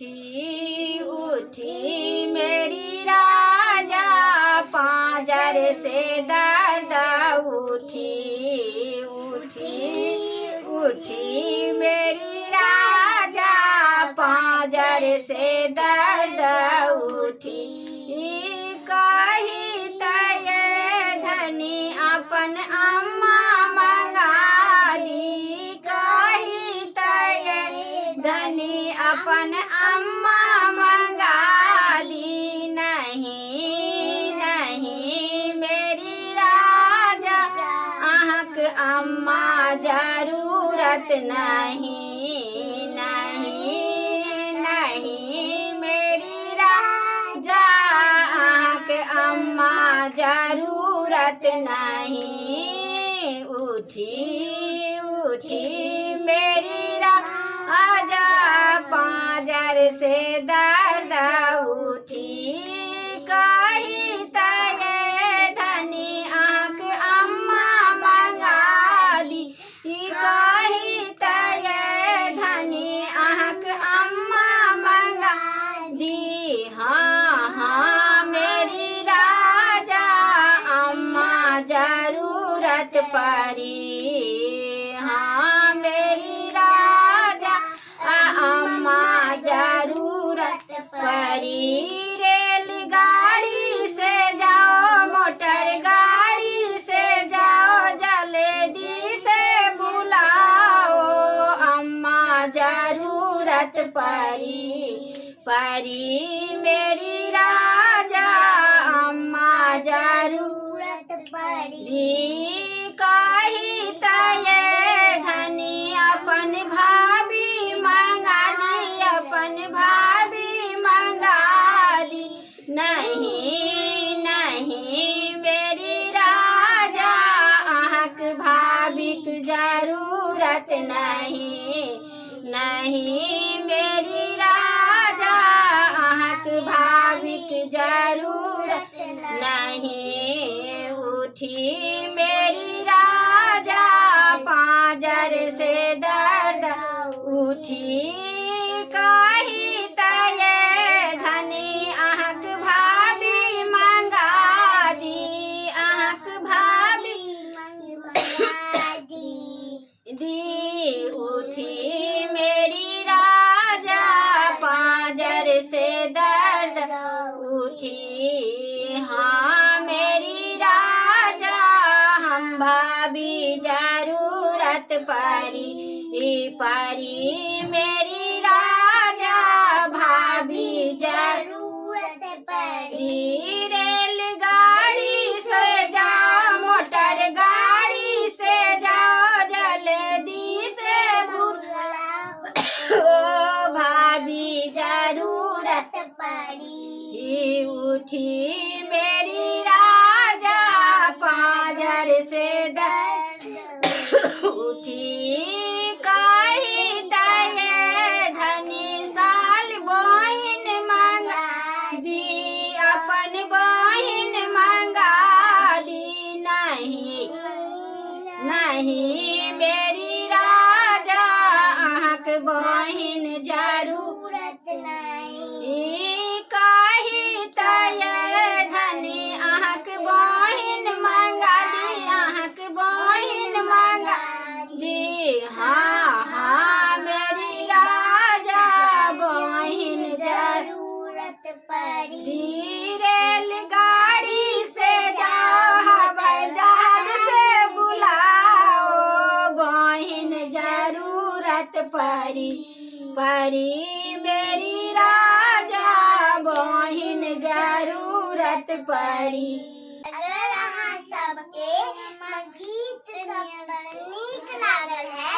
उठी उठी मेरी राजा पांजर से दर्द उठी उठी उठी मेरी राजा पांजर से दर्द उठी कही तय धनी अपन अम्मा मंगा दी कही तय धनी अपन अम्मा मंगा दी नहीं नहीं मेरी राजा आहक अम्मा जरूरत नहीं नहीं नहीं मेरी राजा आहक अम्मा जरूरत नहीं उठी उठी मेरी राजा पांजर से दर्द उठी कही तय धनी आँख अम्मा मंगा दी कही तय धनी आँख अम्मा मंगा दी हाँ हाँ मेरी राजा अम्मा जरूरत पड़ी हाँ मेरी राजा अम्मा जरूरत पड़ी रेलगाड़ी से जाओ मोटर गाड़ी से जाओ जल्दी से बुलाओ अम्मा जरूरत पड़ी मेरी राजा अम्मा जरूरत पड़ी कही तय धनी अपन भाभी मंगा दी अपन भाभी मंगा दी नहीं नहीं मेरी राजा आहक भाभी की जरूरत नहीं नहीं मेरी राजा आहक भाभी की जरूरत नहीं उठी मेरी राजा पांजर से दर्द उठी कही तय धनी आहक भाभी मंगा दी आहक भाभी मंगा दी उठी मेरी राजा पांजर से दर्द उठी हाँ मेरी राजा हम भाभी जरूरत पड़ी मेरी राजा भाभी जरूरत पड़ी रेलगाड़ी से जाओ मोटर गाड़ी से जाओ जल्दी से बुलाओ भाभी जरूरत पड़ी उठी मेरी राजा पांजर से दर्द उठी कही तय धनी साल बहिन मंगा दी अपन बहिन मंगा दी नहीं नहीं मेरी राजा आहक बहिन जरूरत नहीं कही तय धनी आहक बहिन मंगा दी आहक बहिन मंगा दी हाँ हाँ मेरी राजा बहिन जरूरत पड़ी रेलगाड़ी से जाओ हवाई जहाज से बुलाओ बहिन जरूरत पड़ी मेरी राजा बहिन जरूरत पड़ी। अगर अहाँ सबके गीत सब नीक लागल है